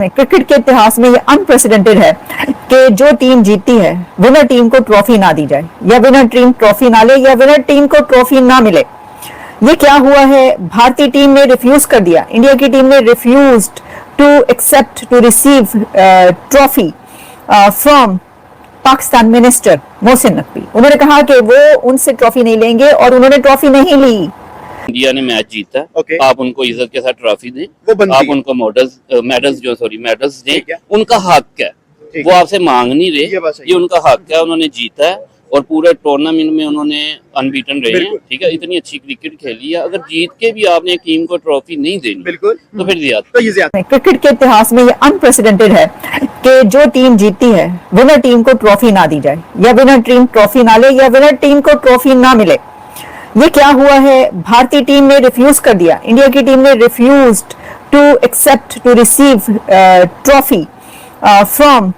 Cricket के इतिहास में ये अनप्रेसिडेंटेड है कि जो टीम जीतती है विनर टीम को ट्रॉफी ना दी जाए या विनर टीम ट्रॉफी ना ले या विनर टीम को ट्रॉफी ना मिले। ये क्या हुआ है? भारतीय टीम ने रिफ्यूज कर दिया, इंडिया की टीम ने refused to accept to receive trophy from Pakistan minister Mohsin Naqvi. उन्होंने कहा कि वो उनसे ट्रॉफी नहीं लेंगे और उन्होंने ट्रॉफी नहीं ली। इंडिया ने मैच जीता, आप उनको इज्जत के साथ ट्रॉफी दें, आप उनको मेडल्स दें, उनका हक है, वो आपसे मांग नहीं रहे, ये उनका हक है। उन्होंने जीता है और पूरे टूर्नामेंट में उन्होंने अनबीटन रहे हैं, ठीक है, इतनी अच्छी क्रिकेट खेली है। अगर जीत के भी आपने टीम को ट्रॉफी नहीं देनी तो फिर ज्यादा। क्रिकेट के इतिहास में ये अनप्रेसिडेंटेड है कि जो टीम जीतती है विनर टीम को ट्रॉफी ना दी जाए या विनर टीम ट्रॉफी ना ले या विनर टीम को ट्रॉफी ना मिले। ये क्या हुआ है? भारतीय टीम ने रिफ्यूज कर दिया, इंडिया की टीम ने refused to accept to receive trophy from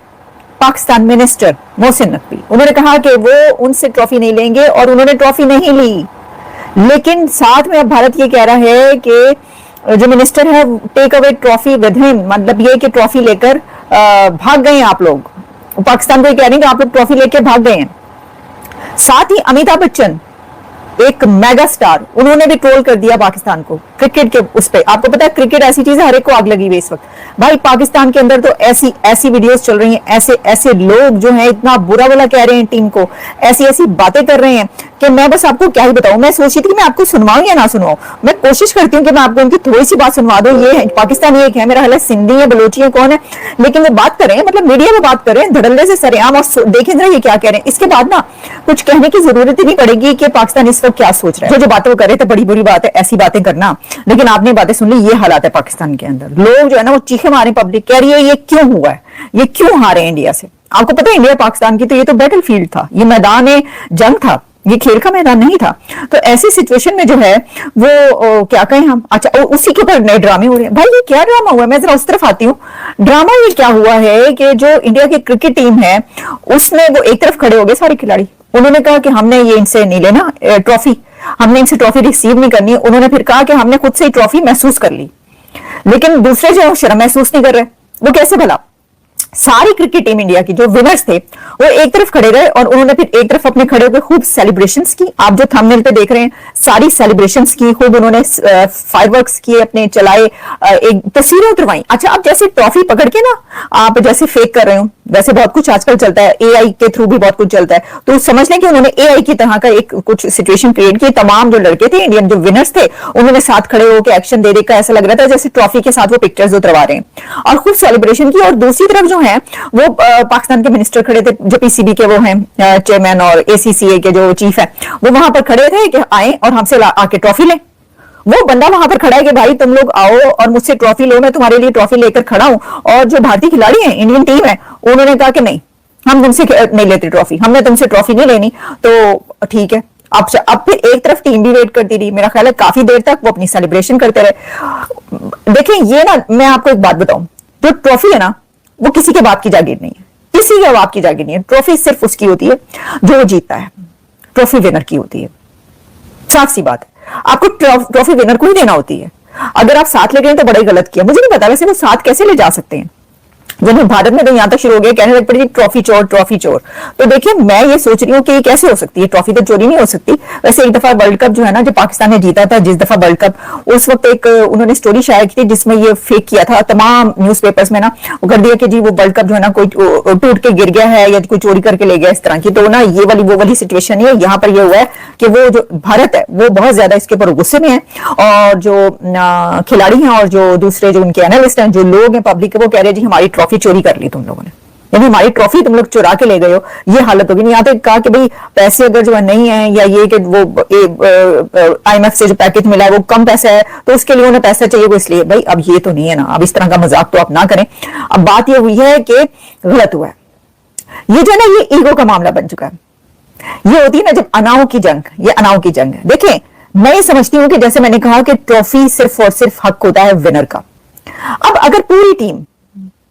Pakistan minister Mohsin Naqvi. उन्होंने कहा कि वो उनसे ट्रॉफी नहीं लेंगे और उन्होंने ट्रॉफी नहीं ली। लेकिन साथ में अब भारत ये कह रहा है कि जो मिनिस्टर है take away trophy with him, मतलब ये कि ट्रॉफी लेकर भाग गए आप लोग। पाकिस्तान को ये कह रहे हैं कि आप लोग ट्रॉफी लेकर भाग गए हैं। साथ ही अमिताभ बच्चन एक मेगा स्टार, उन्होंने भी ट्रोल कर दिया पाकिस्तान को क्रिकेट के उस पे। आपको पता है क्रिकेट ऐसी चीज है, हर एक को आग लगी हुई इस वक्त। भाई पाकिस्तान के अंदर तो ऐसी ऐसी वीडियोस चल रही हैं, ऐसे ऐसे लोग जो हैं इतना बुरा बुरा कह रहे हैं टीम को, ऐसी ऐसी बातें कर रहे हैं कि मैं बस आपको क्या ही बताऊं। मैं सोच रही थी कि मैं आपको सुनवाऊं या ना सुनवाऊं। मैं कोशिश करती हूँ कि मैं आपको उनकी थोड़ी सी बात सुनवा दूं। ये है पाकिस्तान, ये है मेरा हाल है, सिंधी है, बलोची है, कौन है, लेकिन वो बात करें, मतलब मीडिया में बात करें धड़ल्ले से सरेआम और देखें जरा ये क्या कह रहे हैं। इसके बाद ना कुछ कहने की जरूरत ही नहीं पड़ेगी कि पाकिस्तान इस वक्त क्या सोच रहा है। जो बातें वो कर रहे थे बड़ी बुरी बात है, ऐसी बातें करना, लेकिन आपने बातें सुन ली। ये हालात है पाकिस्तान के अंदर, लोग जो है ना वो चीखे मारे, पब्लिक कह रही है ये क्यों हुआ है, ये क्यों हारे इंडिया से। आपको पता है इंडिया पाकिस्तान की तो ये तो बैटलफील्ड था, ये मैदान जंग था, ये खेल का मैदान नहीं था। तो ऐसी सिचुएशन में जो है वो क्या कहें हम, अच्छा उसी के ऊपर नए ड्रामे हो रहे हैं। भाई ये क्या ड्रामा हुआ है? मैं जरा उस तरफ आती हूँ। ड्रामा ये क्या हुआ है कि जो इंडिया की क्रिकेट टीम है उसमें वो एक तरफ खड़े हो गए सारे खिलाड़ी, उन्होंने कहा कि हमने ये इनसे नहीं लेना ट्रॉफी, हमने इनसे ट्रॉफी रिसीव नहीं करनी। उन्होंने फिर कहा कि हमने खुद से ही ट्रॉफी महसूस कर ली, लेकिन दूसरे जो शर्म महसूस नहीं कर रहे, वो कैसे भला? सारी क्रिकेट टीम इंडिया की जो विनर्स थे वो एक तरफ खड़े गए और उन्होंने फिर एक तरफ अपने खड़े होकर खूब सेलिब्रेशंस की। आप जो थंबनेल पे देख रहे हैं सारी सेलिब्रेशंस की, खूब उन्होंने फायरवर्क्स किए, अपने चलाए, एक तस्वीरें उतरवाई। अच्छा अब जैसे ट्रॉफी पकड़ के ना आप जैसे फेक कर रहे हो, वैसे बहुत कुछ आजकल चलता है, एआई के थ्रू भी बहुत कुछ चलता है, तो समझ लें कि उन्होंने एआई की तरह का एक कुछ सिचुएशन क्रिएट की। तमाम जो लड़के थे इंडियन जो विनर्स थे उन्होंने साथ खड़े होकर एक्शन दे देखा, ऐसा लग रहा था जैसे ट्रॉफी के साथ वो पिक्चर्स उतरवा रहे हैं और खूब सेलिब्रेशन की। और दूसरी तरफ जो है वो पाकिस्तान के मिनिस्टर खड़े थे, जो पीसीबी के वो हैं चेयरमैन और एसीसीए के जो चीफ है, वो वहां पर खड़े थे कि आए और हमसे आके ट्रॉफी लें। वो बंदा वहां पर खड़ा है कि भाई तुम लोग आओ और मुझसे ट्रॉफी लो, मैं तुम्हारे लिए ट्रॉफी लेकर खड़ा हूं। और जो भारतीय खिलाड़ी हैं, इंडियन टीम है, उन्होंने कहा कि नहीं हम तुमसे नहीं लेते ट्रॉफी, हमने तुमसे ट्रॉफी नहीं लेनी। तो ठीक है, अब फिर एक तरफ टीम भी वेट करती रही, मेरा ख्याल है काफी देर तक वो अपनी सेलिब्रेशन करते रहे। देखिए ये ना मैं आपको एक बात बताऊं, जो ट्रॉफी है ना वो किसी के बाप की जागीर नहीं है, किसी के बाप की जागीर नहीं है। ट्रॉफी सिर्फ उसकी होती है जो जीतता है, ट्रॉफी विनर की होती है। साफ सी बात है, आपको ट्रॉफी विनर को ही देना होती है। अगर आप साथ ले गए तो बड़ा ही गलत किया। मुझे नहीं पता वैसे वो साथ कैसे ले जा सकते हैं। जब भारत में तो यहां तक शुरू हो गया कहने लग पड़ी ट्रॉफी चोर ट्रॉफी चोर। तो देखिए मैं ये सोच रही हूँ कि ये कैसे हो सकती है, ट्रॉफी तो चोरी नहीं हो सकती। वैसे एक दफा वर्ल्ड कप जो है ना, जो पाकिस्तान ने जीता था जिस दफा वर्ल्ड कप, उस वक्त एक उन्होंने स्टोरी शायद की थी जिसमें ये फेक किया था तमाम न्यूज़पेपर्स में ना, वो कर दिया कि जी वो वर्ल्ड कप जो है ना कोई टूट के गिर गया है या कोई चोरी करके ले गया इस तरह की। तो ना ये वाली वो वाली सिचुएशन है। यहाँ पर यह हुआ है कि वो जो भारत है वो बहुत ज्यादा इसके ऊपर गुस्से में है और जो खिलाड़ी हैं और जो दूसरे जो उनके एनालिस्ट हैं, जो लोग हैं पब्लिक, वो कह रहे हैं जी हमारी ट्रॉफी चोरी कर ली तुम लोगों ने, यानी हमारी ट्रॉफी तुम लोग चुरा के ले गए हो। ये हालत होगी। यहाँ तक कहा कि भाई पैसे अगर जो है नहीं है या ये कि वो आईएमएफ से जो पैकेज मिला है वो कम पैसा है तो उसके लिए उन्हें पैसा चाहिए वो इसलिए। भाई अब ये तो नहीं है ना, अब इस तरह का मजाक तो आप ना करें। अब बात ये हुई है कि गलत हुआ है, ये जो है ना ये ईगो का मामला बन चुका है। ये होती है ना जब अनाओं की जंग, ये अनाओं की जंग है। देखें मैं ये समझती हूँ कि जैसे मैंने कहा कि ट्रॉफी सिर्फ और सिर्फ हक होता है विनर का। अब अगर पूरी टीम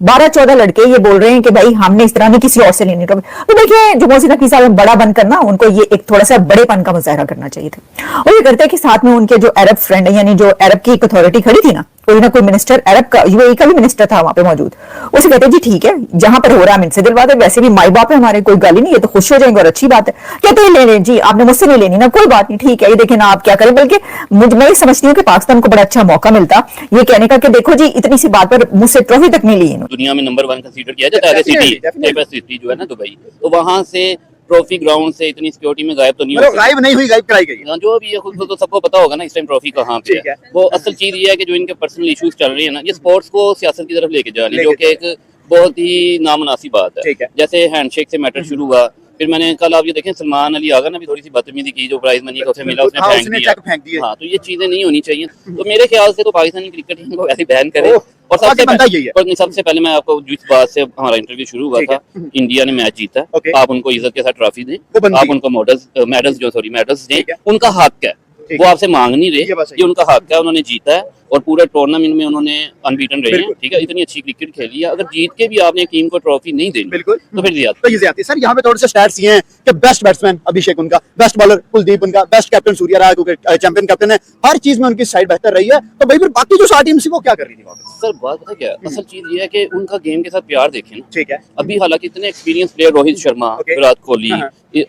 12-14 लड़के ये बोल रहे हैं कि भाई हमने इस तरह नहीं किसी और से लेनी ट्रॉफी, तो देखिए जो मोहसिन नकवी साहब बड़ा बनकर ना उनको ये एक थोड़ा सा बड़ेपन का मुजाहरा करना चाहिए था। और ये करते हैं कि साथ में उनके जो अरब फ्रेंड है, यानी जो अरब की एक अथॉरिटी खड़ी थी ना, कोई ना कोई मिनिस्टर, अरब का, यूएई का भी मिनिस्टर था वहां पे मौजूद। उसे कहते जी ठीक है, जहां पर हो रहा है हम इनसे दिलवा दे, वैसे भी माई बाप है हमारे, कोई गाली नहीं, ये तो खुश हो जाएंगे और अच्छी बात है। कहते हैं ले लें जी, आपने मुझसे नहीं लेनी ना, कोई बात नहीं, ठीक है, ये देखें ना आप क्या करें। बल्कि मैं ये समझती हूँ कि पाकिस्तान को बड़ा अच्छा मौका मिलता ये कहने का कि देखो जी इतनी सी बात पर मुझसे ट्रॉफी तक नहीं ली इन्होंने। दुनिया में नंबर 1 कंसीडर किया जाता है सिटी जो है ना दुबई, तो वहां से ट्रॉफी ग्राउंड से इतनी सिक्योरिटी में गायब तो नहीं मतलब गायब नहीं हुई, गायब कराई गई। हाँ, जो भी है खुद को तो सबको पता होगा ना इस टाइम ट्रॉफी कहाँ पे है। वो असल चीज ये है कि जो इनके पर्सनल इश्यूज चल रही है ना, ये स्पोर्ट्स को सियासत की तरफ लेके जा रही है, जो कि एक बहुत ही नामुनासिब बात है। जैसे हैंडशेक से मैटर शुरू हुआ, फिर मैंने कल आप ये देखें सलमान अली आगा ने भी थोड़ी सी बदतमीजी की, जो प्राइज मनी का उसे मिला उसने फेंक दिया। हाँ, तो ये चीजें नहीं होनी चाहिए। तो मेरे ख्याल से तो पाकिस्तानी क्रिकेट टीम को ऐसे बैन करे। और सबसे पहले मैं आपको जिस बात से हमारा इंटरव्यू शुरू हुआ था, इंडिया ने मैच जीता, आप उनको इज्जत के साथ ट्रॉफी दें, आप उनको मेडल्स दें, उनका हक है, वो आपसे मांग नहीं रहे, ये उनका हक है, उन्होंने जीता है और पूरे टूर्नामेंट में उन्होंने अनबीटन रहे हैं, ठीक है, इतनी अच्छी क्रिकेट खेली है। अगर जीत के भी आपने टीम को ट्रॉफी नहीं देनी तो फिर ज्यादती। सर यहाँ पे थोड़े से स्टैट्स ये हैं कि बेस्ट बैट्समैन अभिषेक उनका, बेस्ट बॉलर कुलदीप उनका, बेस्ट कैप्टन सूर्या रहा क्योंकि चैंपियन कैप्टन है, हर चीज में उनकी साइड बेहतर रही है। तो भाई फिर बाकी जो 7 टीम्स वो क्या कर रही थी? सर बात पता क्या, असल चीज ये है कि उनका गेम के साथ प्यार देखें ना, ठीक है। अभी हालांकि इतने एक्सपीरियंस प्लेयर रोहित शर्मा, विराट कोहली,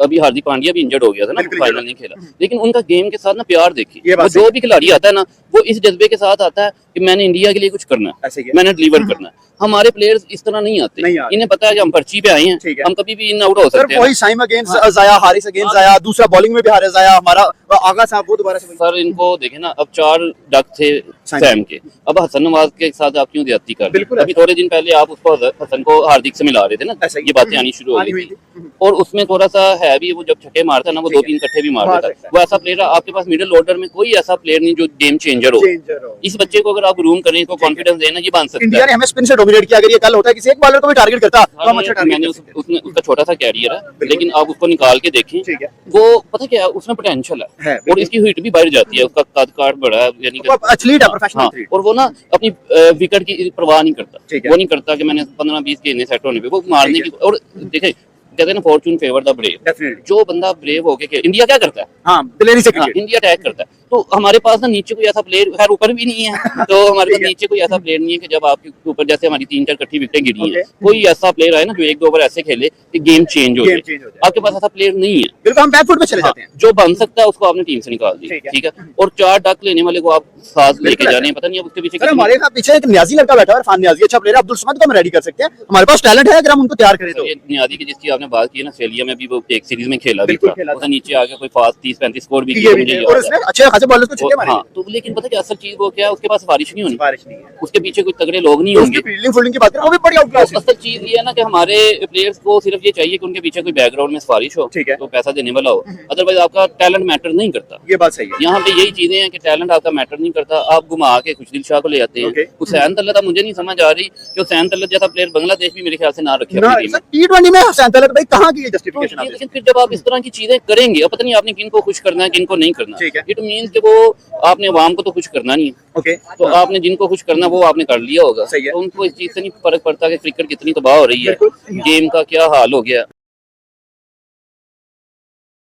अभी हार्दिक पांड्या भी इंजर्ड हो गया था ना, फाइनल नहीं खेला, लेकिन उनका गेम के साथ ना प्यार देखिए, जो भी खिलाड़ी आता है ना वो इस जज्बे के साथ आता है कि मैंने इंडिया के लिए कुछ करना है, मैंने डिलीवर करना है। हमारे प्लेयर्स इस तरह नहीं आते, इन्हें पता है कि हम पर्ची पे आए हैं, हम कभी भी इन आउट हो सकते हैं। वही साइम अगेंस्ट ज़ाया, हारिस अगेंस्ट ज़ाया, दूसरा बॉलिंग में भी हारिस ज़ाया, हमारा आगा साहब वो दोबारा से। सर इनको देखे ना, अब 4 डक थे सैम के, अब हसन नवाज के साथ आप क्यों ज्यादती कर रहे हैं? अभी थोड़े दिन पहले आप उसको हसन को हार्दिक से मिला रहे थे ना, ये बातें आनी शुरू हो गई थी। और उसमें थोड़ा सा है भी, वो जब छक्के मारता है ना, वो 2-3 कट्ठे भी मार देता है। वो ऐसा प्लेयर, आपके पास मिडिल ऑर्डर में कोई ऐसा प्लेयर नहीं जो गेम चेंजर हो। इस बच्चे को अगर आप रूम करें, इसको कॉन्फिडेंस देना, ये बन सकता है। इंडिया ने हमें स्पिन से डोमिनेट किया, अगर ये कल होता है किसी एक बॉलर को भी टारगेट करता तो हम अच्छा मैंने उसका छोटा सा कैरियर है, लेकिन आप उसको निकाल के देखें, वो पता क्या है, उसमें पोटेंशियल है और इसकी हिट भी बढ़ जाती है, उसका कद काट बड़ा है, यानी कि एथलीट है, प्रोफेशनल एथलीट। और वो ना अपनी विकेट की परवाह नहीं करता, वो नहीं करता कि मैंने 15-20 के सेट होने पे, वो मारने की। और देखे कहते हैं ना, फॉर्चून फेवर द ब्रेव, जो बंदा ब्रेव होके इंडिया क्या करता है, इंडिया अटैक करता है। तो हमारे पास ना नीचे कोई ऐसा प्लेयर, खैर ऊपर भी नहीं है, तो हमारे पास नीचे कोई ऐसा प्लेयर नहीं है कि जब आपके ऊपर जैसे हमारी 3-4 कट्ठी विकेटें गिरी हैं, कोई ऐसा प्लेयर है ना जो 1-2 ओवर ऐसे खेले कि गेम चेंज हो जाए। आपके पास ऐसा प्लेयर नहीं है, हम बैकफुट पे चले जाते हैं। जो बन सकता है उसको आपने टीम से निकाल दिया, ठीक है। और 4 डक लेने वाले को आप साथ लेके जाने, पता नहीं अब उसके पीछे हमारे साथ पीछे एक नियाजी लड़का बैठा है, इरफान नियाजी, अच्छा प्लेयर, अब्दुल समद को हम रेडी कर सकते हैं, हमारे पास टैलेंट है, अगर हम उनको तैयार करें तो। नियाजी की जिसकी आपने बात की ना, ऑस्ट्रेलिया में भी वो एक सीरीज में खेला भी था, उसने नीचे आके कोई फास्ट 30-35 स्कोर भी किया, मुझे याद है। अच्छे खासे बॉलर्स को छक्के मारे। तो लेकिन पता क्या असल चीज वो क्या है, उसके पास सिफारिश नहीं होनी, उसके पीछे कोई तगड़े लोग नहीं होंगे। फील्डिंग फील्डिंग की बात करें, वो भी बड़ी आउट क्लास है। असल चीज ये है ना कि हमारे प्लेयर्स को सिर्फ ये चाहिए कि उनके पीछे कोई बैकग्राउंड में सिफारिश हो, तो पैसा देने वाला हो, अदरवाइज आपका टैलेंट मैटर नहीं करता। ये बात सही है। यहाँ पे यही चीजें हैं कि टैलेंट आपका मैटर नहीं करता। आप घुमा के खुशदिल शाह को ले आते हैं, हुसैन तलत, मुझे नहीं समझ आ रही कि हुसैन तलत जैसा प्लेयर बांग्लादेश भी मेरे ख्याल से ना रखे T20 में हुसैन तलत भाई कहाँ की जस्टिफिकेशन है? लेकिन फिर जब आप इस तरह की चीजें करेंगे, अब पता नहीं आपने किनको खुश करना है किनको नहीं करना, इट मींस कि वो आपने अवाम को तो खुश करना नहीं है, तो आपने जिनको खुश करना वो आपने कर लिया होगा, तो उनको इस चीज से नहीं फर्क पड़ता कि क्रिकेट कितनी तबाह हो रही है, गेम का क्या हाल हो गया।